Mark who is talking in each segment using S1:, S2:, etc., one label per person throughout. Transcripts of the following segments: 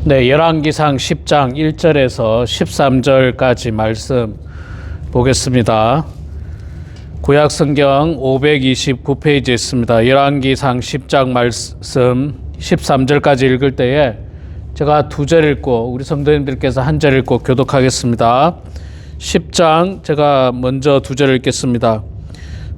S1: 네, 열왕기상 10장 1절에서 13절까지 말씀 보겠습니다. 구약성경 529페이지에 있습니다. 열왕기상 10장 말씀 13절까지 읽을 때에 제가 2절 읽고 우리 성도님들께서 1절 읽고 교독하겠습니다. 10장 제가 먼저 2절 읽겠습니다.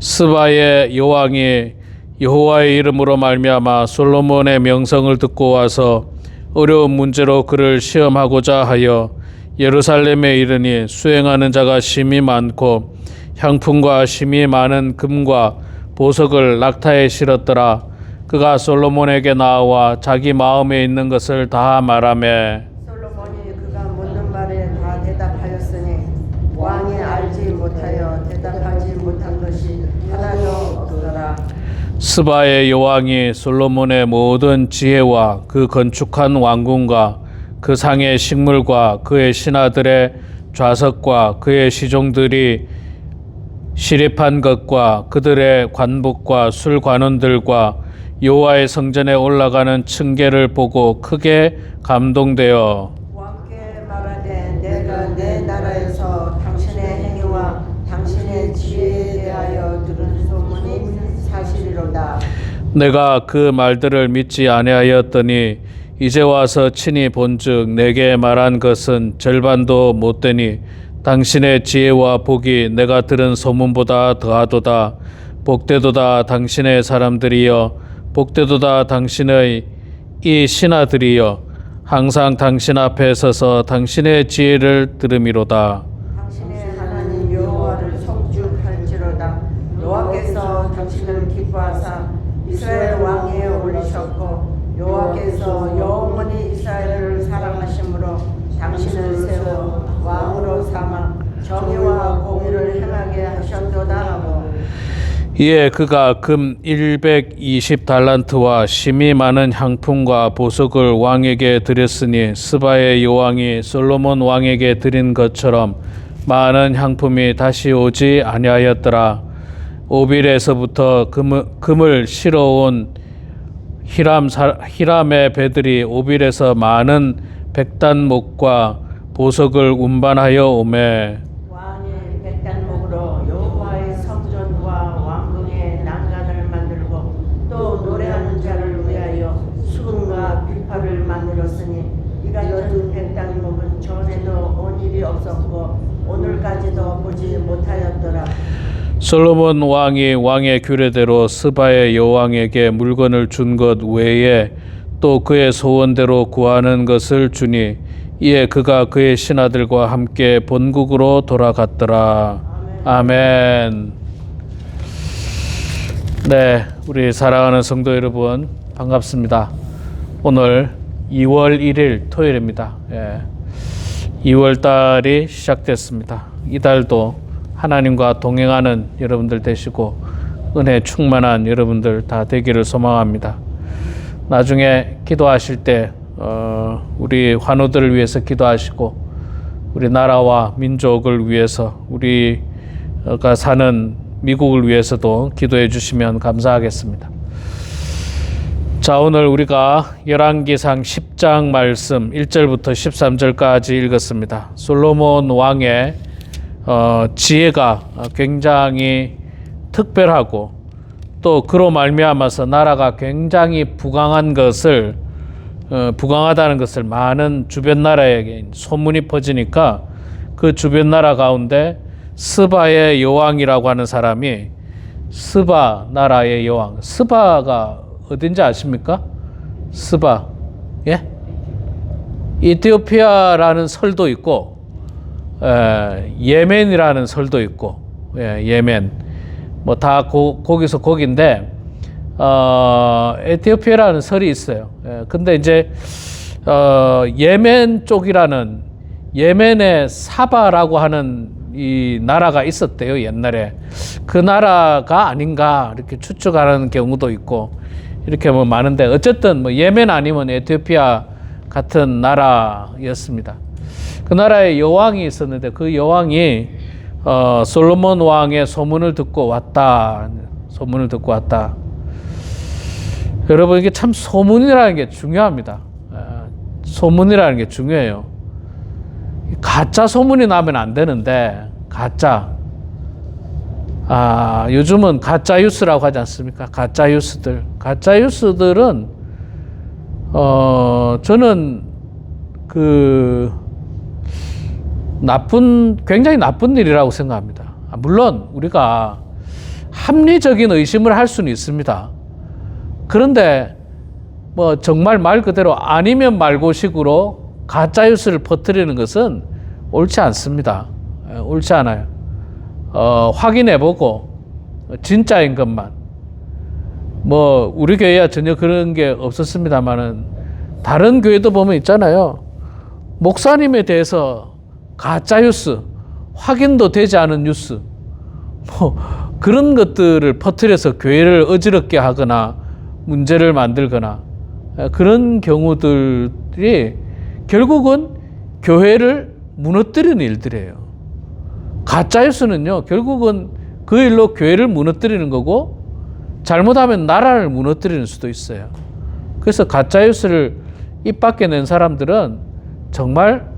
S1: 스바의 여왕이 여호와의 이름으로 말미암아 솔로몬의 명성을 듣고 와서 어려운 문제로 그를 시험하고자 하여 예루살렘에 이르니 수행하는 자가 심히 많고 향품과 심히 많은 금과 보석을 낙타에 실었더라. 그가 솔로몬에게 나와 자기 마음에 있는 것을 다 말하매
S2: 솔로몬이 그가 묻는 말에 다 대답하였으니 왕이 알지 못하여 대답하지 못한 것이 하나도 없더라.
S1: 스바의 여왕이 솔로몬의 모든 지혜와 그 건축한 왕궁과 그 상의 식물과 그의 신하들의 좌석과 그의 시종들이 시립한 것과 그들의 관복과 술관원들과 여호와의 성전에 올라가는 층계를 보고 크게 감동되어
S2: 왕께 말하되 내가 내 나라에서 당신의 행위와 당신의 지혜에 대하여 들은 소문이 사실이로다.
S1: 내가 그 말들을 믿지 아니하였더니 이제 와서 친히 본즉 내게 말한 것은 절반도 못되니 당신의 지혜와 복이 내가 들은 소문보다 더하도다. 복되도다 당신의 사람들이여 복되도다 당신의 이 신하들이여 항상 당신 앞에 서서 당신의 지혜를 들음이로다.
S2: 당신의 하나님 여호와를 송축할지로다. 여호와께서 당신을 기뻐하사 이스라엘 왕위에 올리셨고 여호와께서 영원히 이스라엘을 사랑하심으로 당신을 세워 왕으로 삼아 정의와 공의를 행하게 하셨도다 하고
S1: 이에 그가 금 120달란트와 심히 많은 향품과 보석을 왕에게 드렸으니 스바의 여왕이 솔로몬 왕에게 드린 것처럼 많은 향품이 다시 오지 아니하였더라. 오빌에서부터 금을 실어온 히람의 배들이 오빌에서 많은 백단목과 보석을 운반하여 오매
S2: 왕이 백단목으로 여호와의 성전과 왕궁의 난간을 만들고 또 노래하는 자를 위하여 수금과 비파를 만들었으니 이 같은 백단목은 전에도 온 일이 없었고 오늘까지도 보지 못하였더라.
S1: 솔로몬 왕이 왕의 규례대로 스바의 여왕에게 물건을 준 것 외에 또 그의 소원대로 구하는 것을 주니 이에 그가 그의 신하들과 함께 본국으로 돌아갔더라. 아멘. 네, 우리 사랑하는 성도 여러분 반갑습니다. 오늘 2월 1일 토요일입니다. 2월 달이 시작됐습니다. 이 달도 하나님과 동행하는 여러분들 되시고 은혜 충만한 여러분들 다 되기를 소망합니다. 나중에 기도하실 때 우리 환우들을 위해서 기도하시고 우리 나라와 민족을 위해서 우리가 사는 미국을 위해서도 기도해 주시면 감사하겠습니다. 자, 오늘 우리가 열왕기상 10장 말씀 1절부터 13절까지 읽었습니다. 솔로몬 왕의 지혜가 굉장히 특별하고 또 그로 말미암아서 나라가 굉장히 부강하다는 것을 많은 주변 나라에게 소문이 퍼지니까 그 주변 나라 가운데 스바의 여왕이라고 하는 사람이 스바 나라의 여왕, 스바가 어딘지 아십니까? 스바, 예? 이티오피아라는 설도 있고 예멘이라는 설도 있고 예멘 뭐 다 거기서 거긴데 에티오피아라는 설이 있어요. 근데 이제 예멘 쪽이라는 예멘의 사바라고 하는 이 나라가 있었대요. 옛날에 그 나라가 아닌가 이렇게 추측하는 경우도 있고 이렇게 뭐 많은데 어쨌든 뭐 예멘 아니면 에티오피아 같은 나라였습니다. 그 나라에 여왕이 있었는데 그 여왕이 솔로몬 왕의 소문을 듣고 왔다. 여러분 이게 참 소문이라는 게 중요합니다. 소문이라는 게 중요해요. 가짜 소문이 나면 안 되는데, 요즘은 가짜 뉴스라고 하지 않습니까? 가짜 뉴스들. 가짜 뉴스들은, 저는 굉장히 나쁜 일이라고 생각합니다. 물론 우리가 합리적인 의심을 할 수는 있습니다. 그런데 뭐 정말 말 그대로 아니면 말고식으로 가짜 뉴스를 퍼뜨리는 것은 옳지 않습니다. 옳지 않아요. 확인해보고 진짜인 것만. 뭐 우리 교회야 전혀 그런 게 없었습니다만은 다른 교회도 보면 있잖아요. 목사님에 대해서 가짜 뉴스, 확인도 되지 않은 뉴스, 뭐 그런 것들을 퍼뜨려서 교회를 어지럽게 하거나 문제를 만들거나 그런 경우들이 결국은 교회를 무너뜨리는 일들이에요. 가짜 뉴스는요, 결국은 그 일로 교회를 무너뜨리는 거고 잘못하면 나라를 무너뜨리는 수도 있어요. 그래서 가짜 뉴스를 입 밖에 낸 사람들은 정말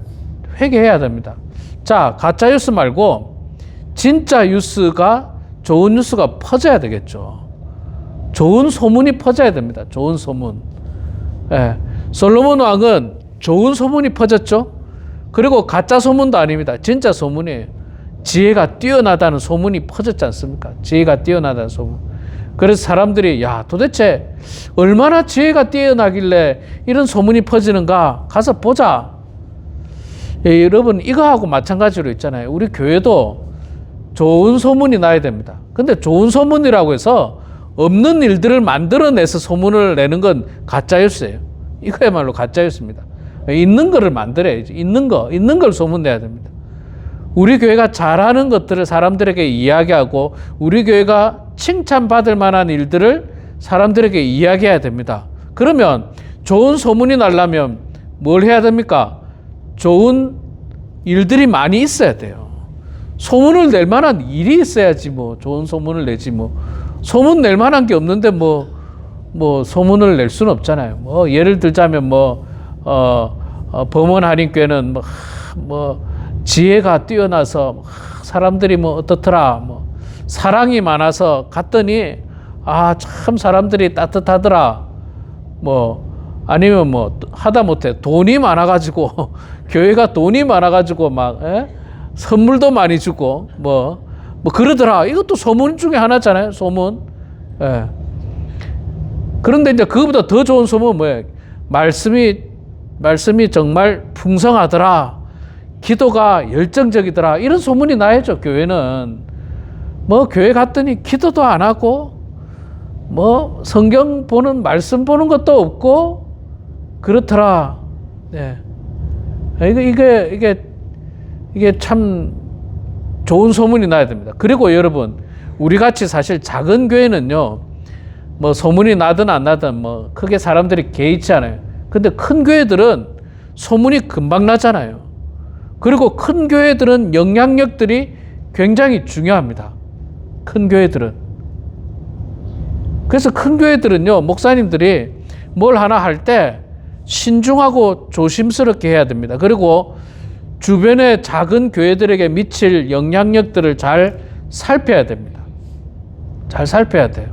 S1: 회개해야 됩니다. 자, 가짜 뉴스 말고 진짜 뉴스가, 좋은 뉴스가 퍼져야 되겠죠. 좋은 소문이 퍼져야 됩니다. 좋은 소문. 예. 솔로몬 왕은 좋은 소문이 퍼졌죠. 그리고 가짜 소문도 아닙니다. 진짜 소문이에요. 지혜가 뛰어나다는 소문이 퍼졌지 않습니까? 지혜가 뛰어나다는 소문. 그래서 사람들이 야, 도대체 얼마나 지혜가 뛰어나길래 이런 소문이 퍼지는가 가서 보자. 예, 여러분 이거하고 마찬가지로 있잖아요. 우리 교회도 좋은 소문이 나야 됩니다. 근데 좋은 소문이라고 해서 없는 일들을 만들어내서 소문을 내는 건 가짜뉴스예요. 이거야말로 가짜뉴스입니다. 있는 거를 만들어야지. 있는 걸 소문내야 됩니다. 우리 교회가 잘하는 것들을 사람들에게 이야기하고 우리 교회가 칭찬받을 만한 일들을 사람들에게 이야기해야 됩니다. 그러면 좋은 소문이 나려면 뭘 해야 됩니까? 좋은 일들이 많이 있어야 돼요. 소문을 낼 만한 일이 있어야지 뭐 좋은 소문을 내지 뭐 소문 낼 만한 게 없는데 뭐 소문을 낼 수는 없잖아요. 뭐 예를 들자면 범원 할인교회는 뭐 지혜가 뛰어나서 사람들이 뭐 어떻더라, 뭐 사랑이 많아서 갔더니 참 사람들이 따뜻하더라, 뭐 아니면 뭐 하다못해 돈이 많아가지고 교회가 돈이 많아가지고 막 선물도 많이 주고 뭐 그러더라. 이것도 소문 중에 하나잖아요. 소문. 예. 그런데 이제 그거보다 더 좋은 소문은 뭐예요? 말씀이 정말 풍성하더라. 기도가 열정적이더라. 이런 소문이 나야죠. 교회는 뭐 교회 갔더니 기도도 안 하고 뭐 성경 보는 말씀 보는 것도 없고 그렇더라. 네. 이게 참 좋은 소문이 나야 됩니다. 그리고 여러분, 우리 같이 사실 작은 교회는요, 뭐 소문이 나든 안 나든 뭐 크게 사람들이 개의치 않아요. 근데 큰 교회들은 소문이 금방 나잖아요. 그리고 큰 교회들은 영향력들이 굉장히 중요합니다. 큰 교회들은. 그래서 큰 교회들은요, 목사님들이 뭘 하나 할 때 신중하고 조심스럽게 해야 됩니다. 그리고 주변의 작은 교회들에게 미칠 영향력들을 잘 살펴야 됩니다. 잘 살펴야 돼요.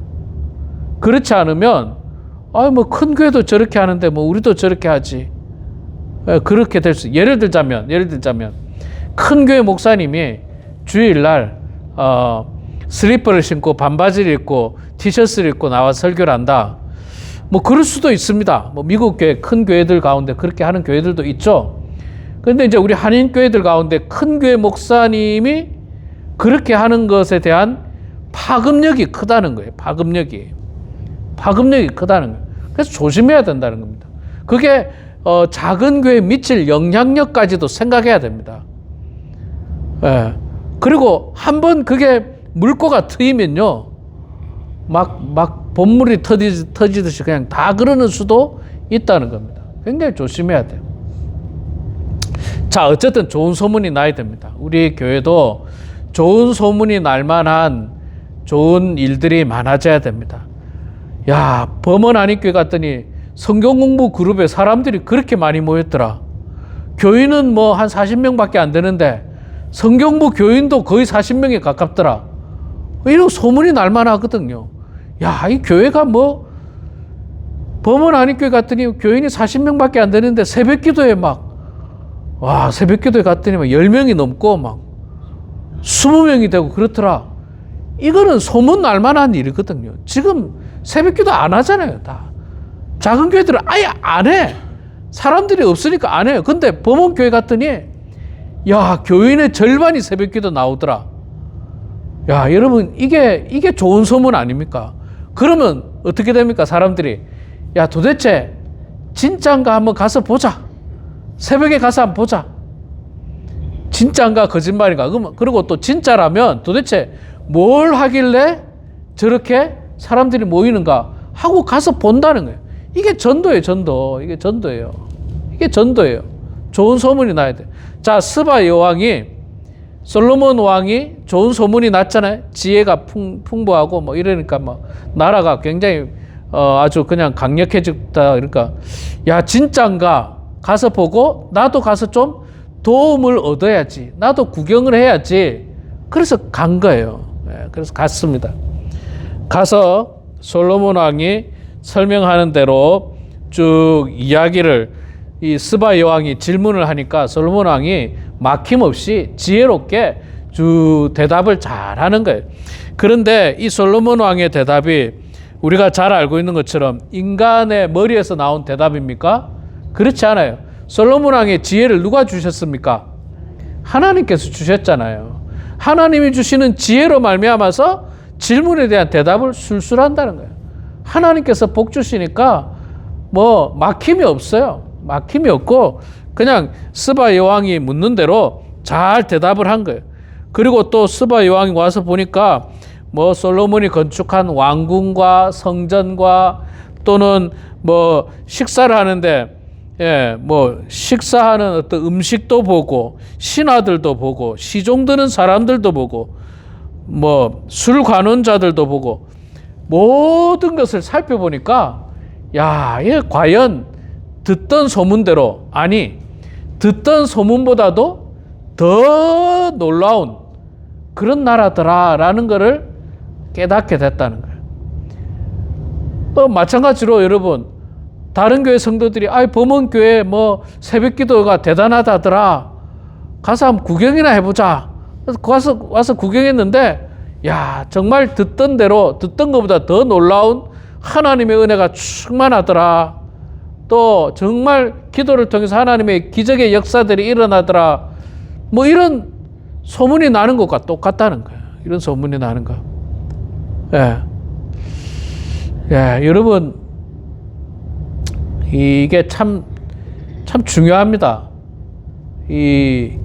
S1: 그렇지 않으면 뭐 큰 교회도 저렇게 하는데 뭐 우리도 저렇게 하지. 그렇게 될 수. 예를 들자면 큰 교회 목사님이 주일날 슬리퍼를 신고 반바지를 입고 티셔츠를 입고 나와 설교를 한다. 뭐 그럴 수도 있습니다. 뭐 미국 교회 큰 교회들 가운데 그렇게 하는 교회들도 있죠. 그런데 이제 우리 한인 교회들 가운데 큰 교회 목사님이 그렇게 하는 것에 대한 파급력이 크다는 거예요. 파급력이 크다는 거예요. 그래서 조심해야 된다는 겁니다. 그게 작은 교회에 미칠 영향력까지도 생각해야 됩니다. 예. 그리고 한번 그게 물꼬가 트이면요, 막 본물이 터지듯이 그냥 다 그러는 수도 있다는 겁니다. 굉장히 조심해야 돼요. 자, 어쨌든 좋은 소문이 나야 됩니다. 우리 교회도 좋은 소문이 날 만한 좋은 일들이 많아져야 됩니다. 야, 범원 안익교회 갔더니 성경 공부 그룹에 사람들이 그렇게 많이 모였더라. 교인은 뭐 한 40명밖에 안 되는데 성경부 교인도 거의 40명에 가깝더라. 이런 소문이 날만 하거든요. 야, 이 교회가 뭐 범원 한인교회 갔더니 교인이 40명밖에 안 되는데 새벽기도에 새벽기도에 갔더니 막 10명이 넘고 막 20명이 되고 그렇더라. 이거는 소문 날만한 일이거든요. 지금 새벽기도 안 하잖아요, 다. 작은 교회들은 아예 안 해. 사람들이 없으니까 안 해요. 근데 범원교회 갔더니 야, 교인의 절반이 새벽기도 나오더라. 야, 여러분, 이게 좋은 소문 아닙니까? 그러면 어떻게 됩니까? 사람들이 야, 도대체 진짜인가 한번 가서 보자. 새벽에 가서 한번 보자. 진짜인가 거짓말인가. 그리고 또 진짜라면 도대체 뭘 하길래 저렇게 사람들이 모이는가 하고 가서 본다는 거예요. 이게 전도예요, 전도. 이게 전도예요. 이게 전도예요. 좋은 소문이 나야 돼. 자, 스바 여왕이, 솔로몬 왕이 좋은 소문이 났잖아요. 지혜가 풍부하고 뭐 이러니까 뭐 나라가 굉장히 아주 그냥 강력해졌다. 그러니까 야, 진짠가 가서 보고 나도 가서 좀 도움을 얻어야지. 나도 구경을 해야지. 그래서 간 거예요. 그래서 갔습니다. 가서 솔로몬 왕이 설명하는 대로 쭉 이야기를 이 스바 여왕이 질문을 하니까 솔로몬 왕이 막힘없이 지혜롭게 쭉 대답을 잘하는 거예요. 그런데 이 솔로몬 왕의 대답이 우리가 잘 알고 있는 것처럼 인간의 머리에서 나온 대답입니까? 그렇지 않아요. 솔로몬 왕의 지혜를 누가 주셨습니까? 하나님께서 주셨잖아요. 하나님이 주시는 지혜로 말미암아서 질문에 대한 대답을 술술한다는 거예요. 하나님께서 복 주시니까 뭐 막힘이 없어요. 막힘이 없고 그냥 스바 여왕이 묻는 대로 잘 대답을 한 거예요. 그리고 또 스바 여왕이 와서 보니까 뭐 솔로몬이 건축한 왕궁과 성전과 또는 뭐 식사를 하는데 뭐 식사하는 어떤 음식도 보고 신하들도 보고 시종 드는 사람들도 보고 뭐 술 관원자들도 보고 모든 것을 살펴보니까 야, 이게 과연 듣던 소문대로, 아니 듣던 소문보다도 더 놀라운 그런 나라더라라는 것을 깨닫게 됐다는 거예요. 또 마찬가지로 여러분, 다른 교회 성도들이 범원교회 뭐 새벽기도가 대단하다더라, 가서 한번 구경이나 해보자. 그래서 와서 구경했는데 야, 정말 듣던 대로, 듣던 것보다 더 놀라운 하나님의 은혜가 충만하더라. 또 정말 기도를 통해서 하나님의 기적의 역사들이 일어나더라. 뭐 이런 소문이 나는 것과 똑같다는 거예요. 이런 소문이 나는 거. 여러분, 이게 참 중요합니다. 이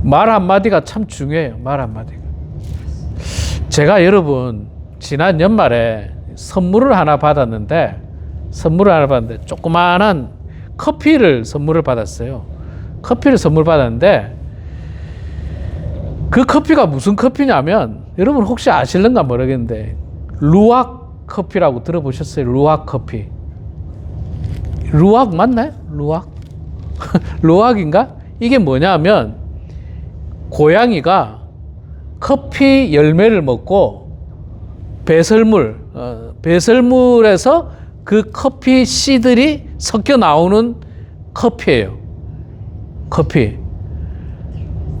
S1: 말 한마디가 참 중요해요. 말 한마디가. 제가 여러분, 지난 연말에 선물을 하나 받았는데 조그마한 커피를 선물을 받았어요. 커피를 선물 받았는데 그 커피가 무슨 커피냐면, 여러분 혹시 아실런가 모르겠는데 루악 커피라고 들어보셨어요? 루악 커피. 루악 맞나요? 루악? 루악인가? 이게 뭐냐면 고양이가 커피 열매를 먹고 배설물에서 그 커피 씨들이 섞여 나오는 커피예요. 커피.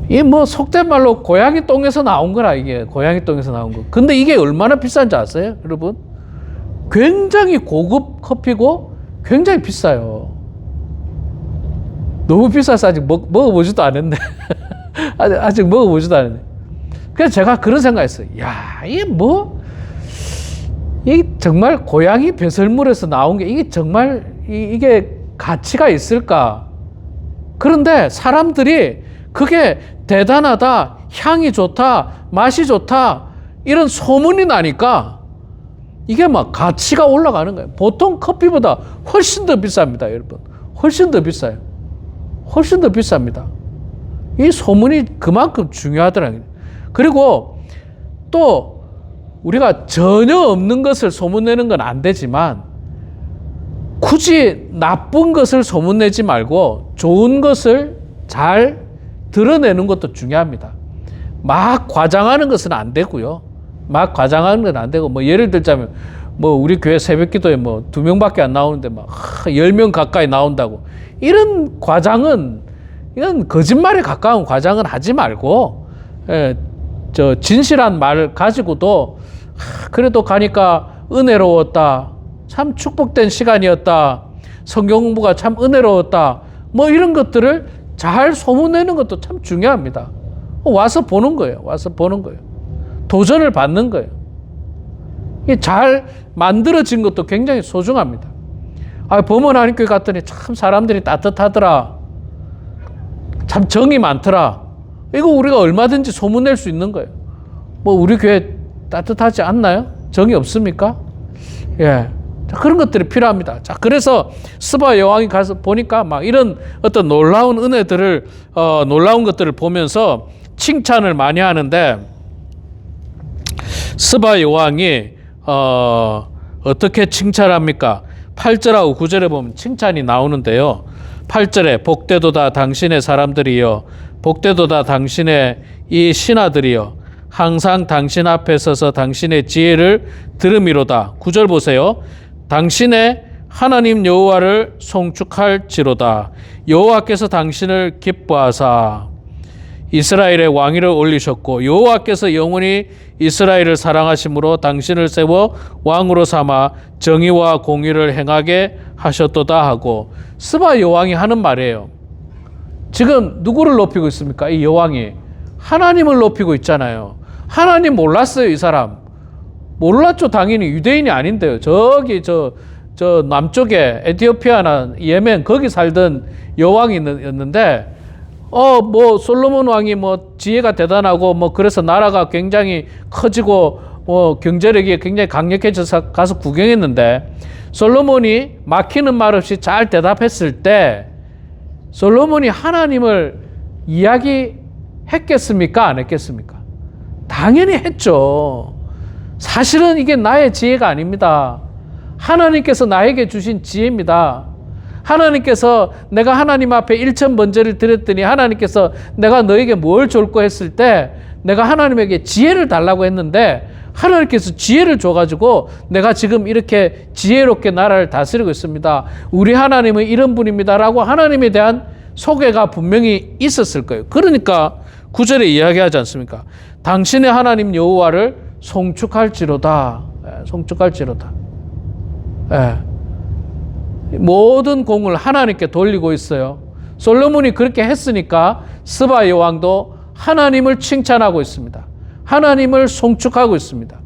S1: 이게 뭐 속된 말로 고양이 똥에서 나온 거라, 이게. 고양이 똥에서 나온 거. 근데 이게 얼마나 비싼지 아세요, 여러분? 굉장히 고급 커피고 굉장히 비싸요. 너무 비싸서 아직 먹어보지도 않았네. 아직 먹어보지도 않았네. 그래서 제가 그런 생각했어요. 야, 이게 정말 고양이 배설물에서 나온 게 이게 정말 이게 가치가 있을까? 그런데 사람들이 그게 대단하다, 향이 좋다, 맛이 좋다, 이런 소문이 나니까 이게 막 가치가 올라가는 거예요. 보통 커피보다 훨씬 더 비쌉니다, 여러분. 훨씬 더 비싸요. 훨씬 더 비쌉니다. 이 소문이 그만큼 중요하더라고요. 그리고 또 우리가 전혀 없는 것을 소문내는 건 안 되지만 굳이 나쁜 것을 소문내지 말고 좋은 것을 잘 드러내는 것도 중요합니다. 막 과장하는 것은 안 되고요. 막 과장하는 건 안 되고, 뭐 예를 들자면 뭐 우리 교회 새벽기도에 뭐 2명밖에 안 나오는데 막 10명 가까이 나온다고, 이런 과장은, 이건 거짓말에 가까운 과장은 하지 말고, 저 진실한 말을 가지고도 그래도 가니까 은혜로웠다, 참 축복된 시간이었다, 성경 공부가 참 은혜로웠다, 뭐 이런 것들을 잘 소문내는 것도 참 중요합니다. 와서 보는 거예요. 와서 보는 거예요. 도전을 받는 거예요. 잘 만들어진 것도 굉장히 소중합니다. 범원 하나님교회 갔더니 참 사람들이 따뜻하더라, 참 정이 많더라, 이거 우리가 얼마든지 소문낼 수 있는 거예요. 뭐 우리 교회 따뜻하지 않나요? 정이 없습니까? 예. 자, 그런 것들이 필요합니다. 자, 그래서 스바 여왕이 가서 보니까 막 이런 어떤 놀라운 은혜들을, 놀라운 것들을 보면서 칭찬을 많이 하는데, 스바 여왕이 어떻게 칭찬합니까? 8절하고 9절에 보면 칭찬이 나오는데요. 8절에 복되도다 당신의 사람들이여, 복되도다 당신의 이 신하들이여, 항상 당신 앞에 서서 당신의 지혜를 들음이로다. 9절 보세요. 당신의 하나님 여호와를 송축할지로다. 여호와께서 당신을 기뻐하사 이스라엘의 왕위를 올리셨고, 여호와께서 영원히 이스라엘을 사랑하심으로 당신을 세워 왕으로 삼아 정의와 공의를 행하게 하셨도다 하고, 스바 여왕이 하는 말이에요. 지금 누구를 높이고 있습니까? 이 여왕이 하나님을 높이고 있잖아요. 하나님 몰랐어요, 이 사람. 몰랐죠. 당연히 유대인이 아닌데요. 저기 저 남쪽에 에티오피아나 예멘 거기 살던 여왕이었는데, 뭐 솔로몬 왕이 뭐 지혜가 대단하고 뭐 그래서 나라가 굉장히 커지고 뭐 경제력이 굉장히 강력해져서 가서 구경했는데, 솔로몬이 막히는 말 없이 잘 대답했을 때 솔로몬이 하나님을 이야기했겠습니까? 안 했겠습니까? 당연히 했죠. 사실은 이게 나의 지혜가 아닙니다. 하나님께서 나에게 주신 지혜입니다. 하나님께서, 내가 하나님 앞에 일천번제를 드렸더니 하나님께서 내가 너에게 뭘 줄까 했을 때 내가 하나님에게 지혜를 달라고 했는데, 하나님께서 지혜를 줘가지고 내가 지금 이렇게 지혜롭게 나라를 다스리고 있습니다. 우리 하나님은 이런 분입니다라고 하나님에 대한 소개가 분명히 있었을 거예요. 그러니까 9절에 이야기하지 않습니까? 당신의 하나님 여호와를 송축할지로다. 송축할지로다. 모든 공을 하나님께 돌리고 있어요. 솔로몬이 그렇게 했으니까 스바 여왕도 하나님을 칭찬하고 있습니다. 하나님을 송축하고 있습니다.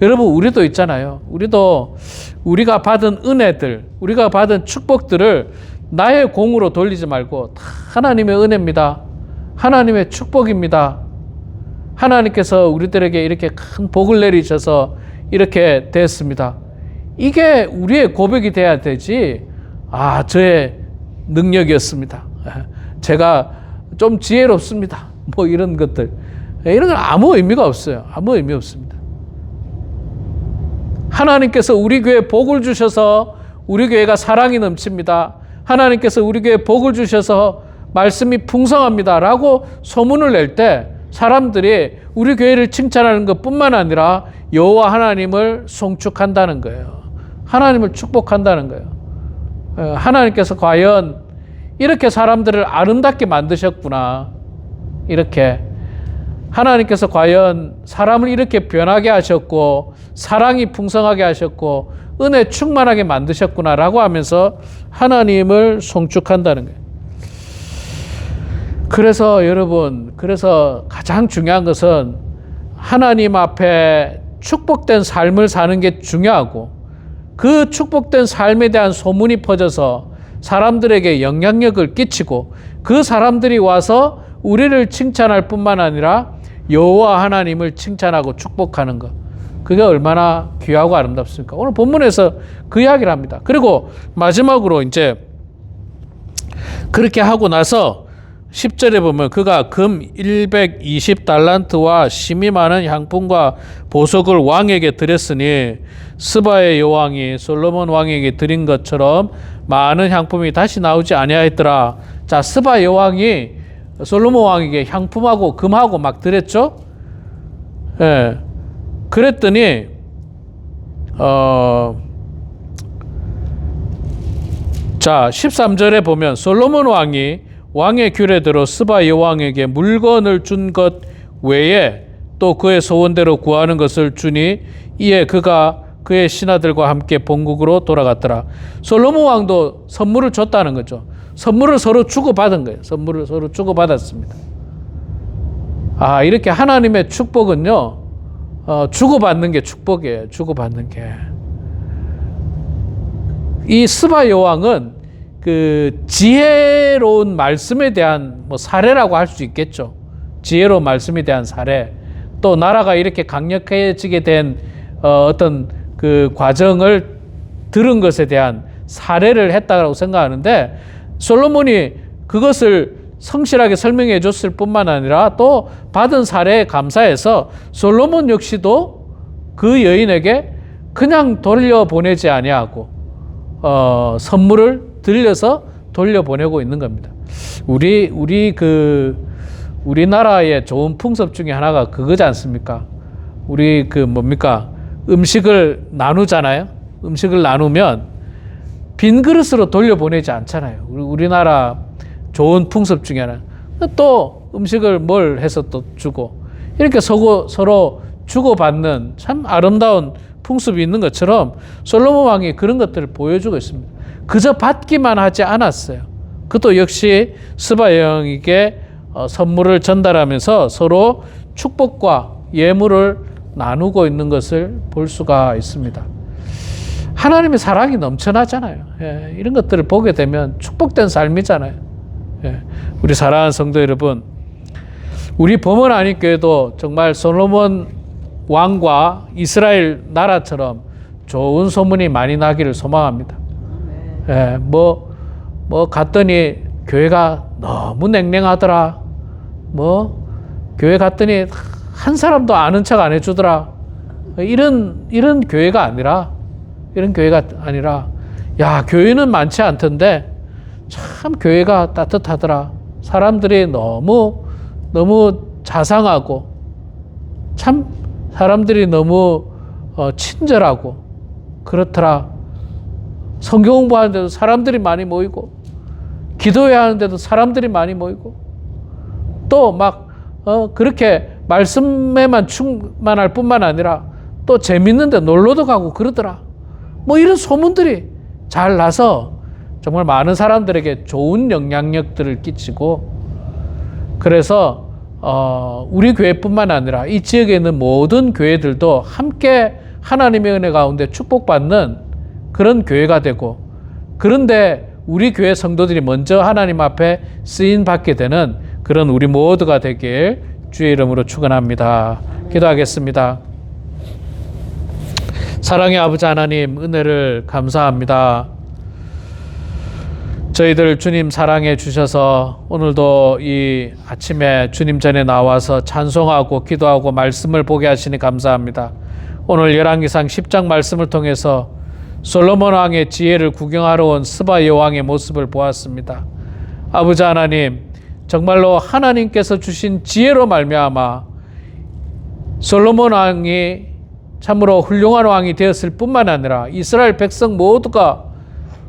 S1: 여러분, 우리도 있잖아요. 우리도 우리가 받은 은혜들, 우리가 받은 축복들을 나의 공으로 돌리지 말고 다 하나님의 은혜입니다. 하나님의 축복입니다. 하나님께서 우리들에게 이렇게 큰 복을 내리셔서 이렇게 됐습니다. 이게 우리의 고백이 돼야 되지, 저의 능력이었습니다, 제가 좀 지혜롭습니다, 뭐 이런 것들, 이런 건 아무 의미가 없어요. 아무 의미 없습니다. 하나님께서 우리 교회에 복을 주셔서 우리 교회가 사랑이 넘칩니다. 하나님께서 우리 교회에 복을 주셔서 말씀이 풍성합니다 라고 소문을 낼 때 사람들이 우리 교회를 칭찬하는 것뿐만 아니라 여호와 하나님을 송축한다는 거예요. 하나님을 축복한다는 거예요. 하나님께서 과연 이렇게 사람들을 아름답게 만드셨구나, 이렇게 하나님께서 과연 사람을 이렇게 변하게 하셨고 사랑이 풍성하게 하셨고 은혜 충만하게 만드셨구나라고 하면서 하나님을 송축한다는 거예요. 그래서 여러분, 그래서 가장 중요한 것은 하나님 앞에 축복된 삶을 사는 게 중요하고, 그 축복된 삶에 대한 소문이 퍼져서 사람들에게 영향력을 끼치고 그 사람들이 와서 우리를 칭찬할 뿐만 아니라 여호와 하나님을 칭찬하고 축복하는 것, 그게 얼마나 귀하고 아름답습니까? 오늘 본문에서 그 이야기를 합니다. 그리고 마지막으로 이제 그렇게 하고 나서 10절에 보면 그가 금 120달란트와 심이 많은 향품과 보석을 왕에게 드렸으니 스바의 여왕이 솔로몬 왕에게 드린 것처럼 많은 향품이 다시 나오지 아니하였더라. 자, 스바 여왕이 솔로몬 왕에게 향품하고 금하고 막 드렸죠. 예. 그랬더니 자, 13절에 보면 솔로몬 왕이 왕의 규례대로 스바 여왕에게 물건을 준 것 외에 또 그의 소원대로 구하는 것을 주니 이에 그가 그의 신하들과 함께 본국으로 돌아갔더라. 솔로몬 왕도 선물을 줬다는 거죠. 선물을 서로 주고받은 거예요. 선물을 서로 주고받았습니다. 아, 이렇게 하나님의 축복은요, 주고받는 게 축복이에요. 주고받는 게. 이 스바 여왕은 그 지혜로운 말씀에 대한 뭐 사례라고 할 수 있겠죠. 지혜로운 말씀에 대한 사례. 또 나라가 이렇게 강력해지게 된 어떤 그 과정을 들은 것에 대한 사례를 했다고 생각하는데, 솔로몬이 그것을 성실하게 설명해 줬을 뿐만 아니라 또 받은 사례에 감사해서 솔로몬 역시도 그 여인에게 그냥 돌려보내지 아니하고 선물을 들려서 돌려보내고 있는 겁니다. 우리나라의 좋은 풍습 중에 하나가 그거지 않습니까? 우리 음식을 나누잖아요. 음식을 나누면 빈 그릇으로 돌려보내지 않잖아요. 우리나라 좋은 풍습 중에 하나. 또 음식을 뭘 해서 또 주고, 이렇게 서로 주고받는 참 아름다운 풍습이 있는 것처럼 솔로몬 왕이 그런 것들을 보여주고 있습니다. 그저 받기만 하지 않았어요. 그것도 역시 스바 여왕에게 선물을 전달하면서 서로 축복과 예물을 나누고 있는 것을 볼 수가 있습니다. 하나님의 사랑이 넘쳐나잖아요. 예, 이런 것들을 보게 되면 축복된 삶이잖아요. 예, 우리 사랑하는 성도 여러분, 우리 범원 안익교회도 정말 솔로몬 왕과 이스라엘 나라처럼 좋은 소문이 많이 나기를 소망합니다. 예, 갔더니 교회가 너무 냉랭하더라. 교회 갔더니 한 사람도 아는 척 안 해주더라. 이런 교회가 아니라, 야, 교회는 많지 않던데 참 교회가 따뜻하더라. 사람들이 너무 자상하고, 참 사람들이 너무 친절하고 그렇더라. 성경 공부하는데도 사람들이 많이 모이고, 기도해야 하는데도 사람들이 많이 모이고, 또 그렇게 말씀에만 충만할 뿐만 아니라 또 재밌는데 놀러도 가고 그러더라. 이런 소문들이 잘 나서 정말 많은 사람들에게 좋은 영향력들을 끼치고, 그래서 우리 교회뿐만 아니라 이 지역에 있는 모든 교회들도 함께 하나님의 은혜 가운데 축복받는 그런 교회가 되고, 그런데 우리 교회 성도들이 먼저 하나님 앞에 쓰임 받게 되는 그런 우리 모두가 되길 주의 이름으로 축원합니다. 기도하겠습니다. 사랑의 아버지 하나님, 은혜를 감사합니다. 저희들 주님 사랑해 주셔서 오늘도 이 아침에 주님 전에 나와서 찬송하고 기도하고 말씀을 보게 하시니 감사합니다. 오늘 열왕기상 10장 말씀을 통해서 솔로몬 왕의 지혜를 구경하러 온 스바 여왕의 모습을 보았습니다. 아버지 하나님, 정말로 하나님께서 주신 지혜로 말미암아 솔로몬 왕이 참으로 훌륭한 왕이 되었을 뿐만 아니라 이스라엘 백성 모두가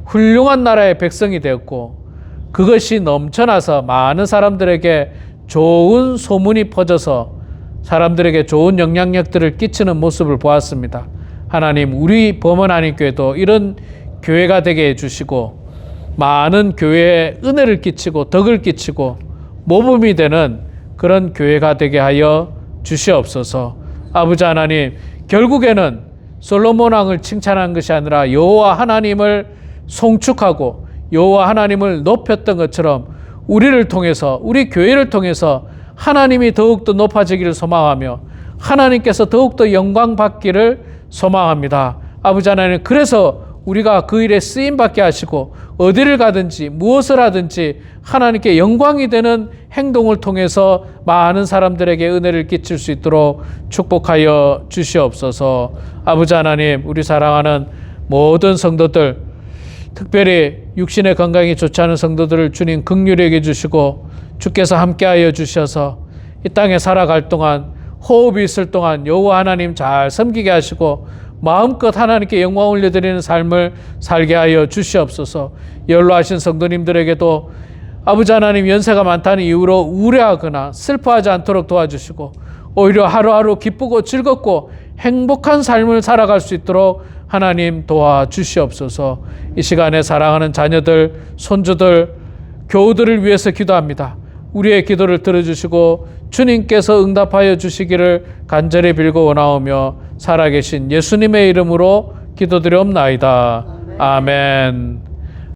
S1: 훌륭한 나라의 백성이 되었고, 그것이 넘쳐나서 많은 사람들에게 좋은 소문이 퍼져서 사람들에게 좋은 영향력들을 끼치는 모습을 보았습니다. 하나님, 우리 범원 안익교회도 이런 교회가 되게 해주시고, 많은 교회에 은혜를 끼치고 덕을 끼치고 모범이 되는 그런 교회가 되게 하여 주시옵소서. 아버지 하나님, 결국에는 솔로몬 왕을 칭찬한 것이 아니라 여호와 하나님을 송축하고 여호와 하나님을 높였던 것처럼 우리를 통해서, 우리 교회를 통해서 하나님이 더욱더 높아지기를 소망하며 하나님께서 더욱더 영광 받기를 소망합니다. 아버지 하나님, 그래서 우리가 그 일에 쓰임받게 하시고 어디를 가든지 무엇을 하든지 하나님께 영광이 되는 행동을 통해서 많은 사람들에게 은혜를 끼칠 수 있도록 축복하여 주시옵소서. 아버지 하나님, 우리 사랑하는 모든 성도들, 특별히 육신의 건강이 좋지 않은 성도들을 주님 긍휼히 여겨 주시고 주께서 함께하여 주셔서 이 땅에 살아갈 동안 호흡이 있을 동안 여호와 하나님 잘 섬기게 하시고 마음껏 하나님께 영광 올려드리는 삶을 살게 하여 주시옵소서. 연로하신 성도님들에게도 아버지 하나님 연세가 많다는 이유로 우려하거나 슬퍼하지 않도록 도와주시고 오히려 하루하루 기쁘고 즐겁고 행복한 삶을 살아갈 수 있도록 하나님 도와주시옵소서. 이 시간에 사랑하는 자녀들, 손주들, 교우들을 위해서 기도합니다. 우리의 기도를 들어주시고 주님께서 응답하여 주시기를 간절히 빌고 원하오며 살아계신 예수님의 이름으로 기도드리옵나이다. 아멘.